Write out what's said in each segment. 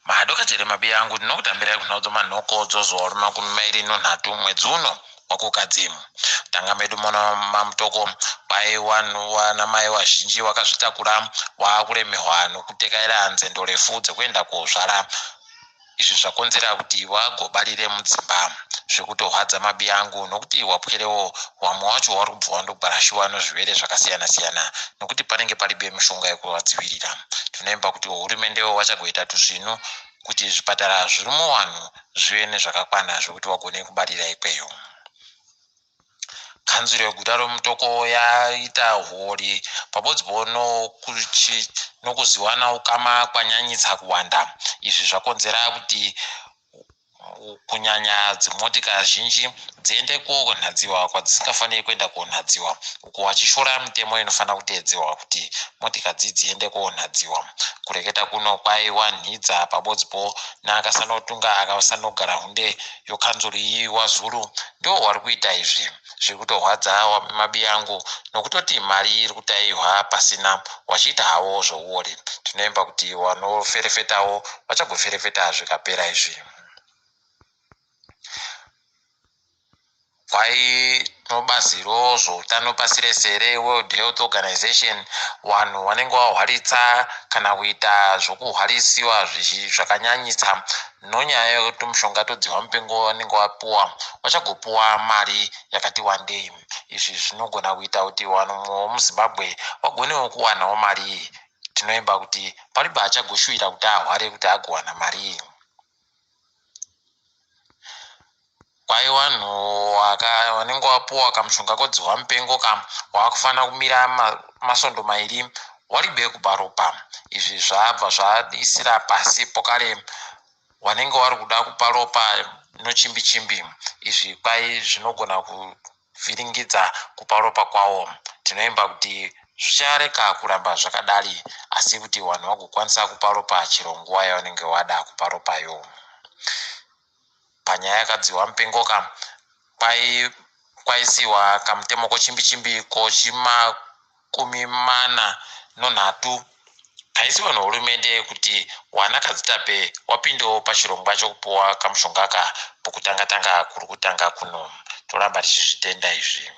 madoka chere mabi yangu ndinokutambira kunaudzo manhoko dzozoro makumi mairi nonhatu mwedzi uno wakukadzimu tanga medu mona mamutoko pai wana mai wazhinji wakazvitakura waakuremehwa nokutekaira nzendo refu dzekuenda kozvara izvi zvakonzera kuti wagobarire mudzimba zvekutorwadza mabi yangu nokuti wapwerewo wamwe wacho wari kubva wandogwarashiwa nezvirwere zvakasiyana siyana nokuti panenge paribe mishonga yekuvadzivirira tinoemba kuti hurumendewo vachagoita tuzvinu kuti zvipatara zviri muwanhu zvive nezvakakwana zvokuti wagone kubarira ikweyo. Kanzuro yeguta romutoko yaita hori pabodzpo nokuziwana ukama kwanyanyisa kuwanda izvi zvakonzera kuti kunyanya dzimotika zhinji dziende konhadziwa kwadzisingafaniri kuenda konhadziwa uko wachishora mitemo inofanira kuteedzewa kuti motika dziende konhadziwa kureketa kuno kwaiwa nhidza pabodzpo neakasanotunga akasanogara hunde yokanzuro iyi wazulu ndo wari kuita izvi zvirikutorwadza mabi yangu nokutoti mari iri kutaiwa pasina wachiita hawo zvouori tinoemba kuti wanoferefetawo vachagoferefeta zvikapera izvi. Kwai nobaziro zvoutano pasi rese reWorld Health Organization vanhu vanenge vahwaritsa kana kuita zvokuhwarisiwa zvakanyanyisa nonyaya yekuti mushonga todziwa mupengo vanenge vapuwa vachagopuwa mari yakati wandei izvi zvinogona kuita kuti vanhu vomuzimbabwe vagonewo kuwanawo mari iyi tinoemba kuti paribe achagoshuvira kuti ahware kuti agowana mari iyi. Kwai vanhu vanenge vapuwa kamushonga kodziwa mupengo wakufanira kumira masondo mairi waribe kupa ropa izvi zvabva zvadisira pasi pokare vanenge vari kuda kupa ropa nochimbi chimbi izvi kwai zvinogona kuvhiringidza kupa ropa kwawo tinoemba kuti zvichareka kuramba zvakadari asi kuti vanhu vagokwanisa kupa ropa chero nguva yavanenge vada kupa ropayo. Panyaya yakadziwa mupengo kwaisiwa kamutemo kochimbi chimbi kochimakumi mana nonhatu kaisiwa nehurumende kuti wanakadzitape wapindawo pachirongwa chokupuwa kamushonga pokutanga kuri kutanga kuno toramba tichizvitenda izvi.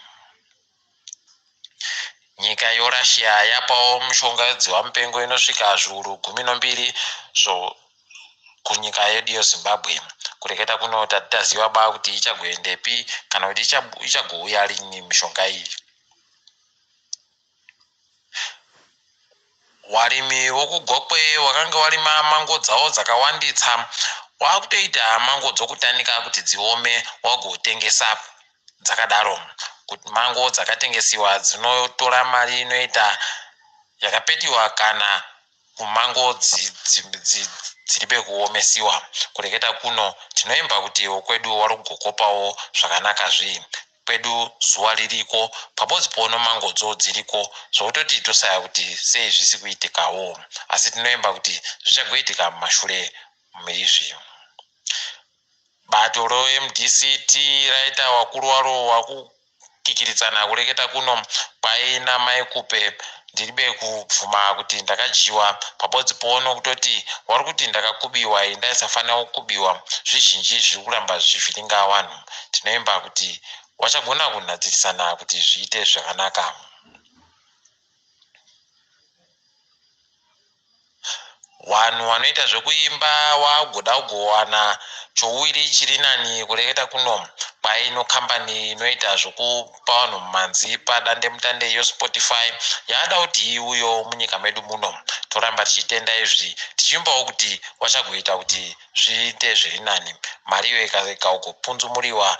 Nyika yeRussia yapawo mishonga yodziwa mupengo inosvika zviuru 12 kunyika yedu yeZimbabwe kureketa kuno tataziva ba kuti ichagoendepi kana kuti ichagouya rini mishonga iyi. Warimi wokugokwe wakanga warima mango dzawo dzakawanditsa wakutoita mango dzokutanika kuti dziome wagotengesa dzakadaro kuti mango dzakatengesiwa dzinotora mari inoita yakapetiwa kana kumango dziribe kuomesiwa kureketa kuno tinoemba kuti kwedu wari kugokopawo zvakanaka zvii kwedu zuva ririko pabodzipo nomangodzo dziriko zvokutoti tosaya kuti sei zvisi kuitikawo asi tinoemba kuti zvichagoitika mumashure meizvi. Bato roMDCT raita wakuru waro wakukikiritsana kureketa kuno paina maikupe ndiribe kubvuma kuti ndakajiwa pabodzipo nokutoti wari kuti ndakakubiwa indaisafanira kukubiwa zvizhinji zviri kuramba zvivhiringa vanhu tinoemba kuti wachagona kunhadzirisana kuti zviite zvakanaka. Vanhu vanoita zvekuimba wagoda kugowana chouwiri chiri nani kureketa kuno paino kambani inoita zvokupa vanhu manzi padande mutande yoSpotify yaada kuti iuyo munyika medu muno toramba tichitenda izvi tichiimbawo kuti wachagoita kuti zviite zviri nani mariyo ikaugopunzumuriwa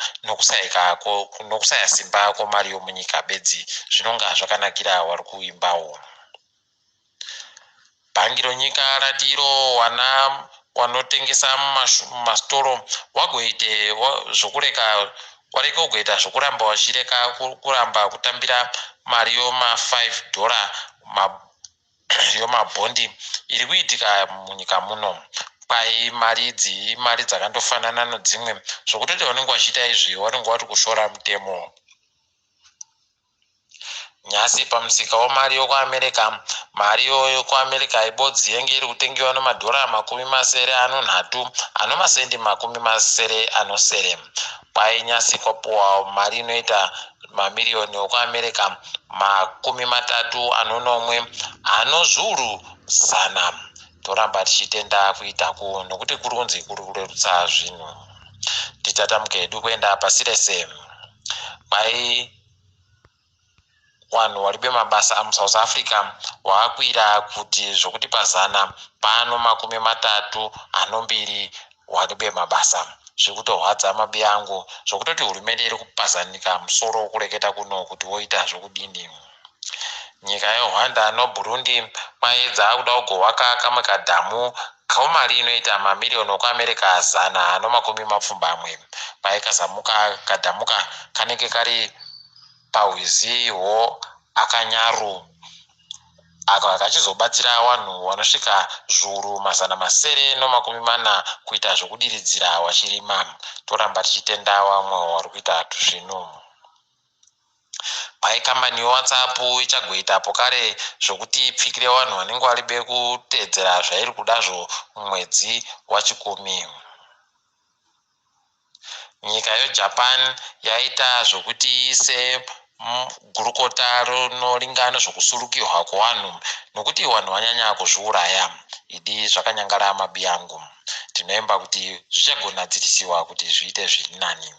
nokusaya simba kwamariyo munyika bedzi zvinonga zvakanakira wari kuimbawo. Bhangi ronyika ratiro wanotengesa mumastoro wagoite zvokureka wareka kugoita zvokuramba wachireka kuramba kutambira mari $5 yomabhondi iri kuitika munyika muno kwai mari dzakandofanana nedzimwe zvokutoti vanenge vachiita izvi vanenge vari kushora mutemo. Nyasi pamusika wemari yokuAmerica mari yoyo kuamerica ibodzi yenge iri kutengiwa nemadhora makumi masere anonhatu anomasendi makumi masere anosere kwainyasi kwapuwa mari inoita mamiriyoni okuamerica makumi matatu anonomwe anozviuru zana. Toramba tichitenda kuitaku nokuti kuri kunzi kuri kurerutsa zvinhu. Tichatamuka hedu kuenda pasi rese. Kwai vanhu vari bemabasa muSouth Africa vakwira kuti zvokuti pazana pano makumi matatu anombiri vari bemabasa. Zvikutorwadza mabi angu zvokutoti hurumende iri kupazanika musoro wokureketa kuno kuti woita zvokudini. Nyika yeRwanda noBurundi maedza kuda kugovaka kamwe kadhamu kaumari inoita mamiriyoni okuamerica zana anomakumi mapfumbamwe. Paikazamuka kadhamuka kanenge kari pahwizi akanyaru aka kachizobatsira vanhu vanosvika zviuru mazana masere nomakumi mana kuita zvokudiridzira vachirima. Toramba tichitenda vamwe vari kuita zvino. Pai kambani yeWhatsApp ichagoitapo kare zvokuti ipfikire vanhu vanenge vari bekutedzera zvairi kudazvo mwedzi wachikumi. Nyika yeJapan yaita zvokuti iise gurukota rinoringana zvokusurukirwa kwevanhu nokuti vanhu vanyanya kuzviuraya. Idi zvakanyangara mabi angu. Tinoemba kuti zvichagona dzirisiwa kuti zviite zviri nani.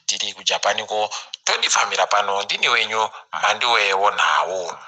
Tiri kuJapaniko todifambira pano ndini wenyu Mhandiwe Wonhawo.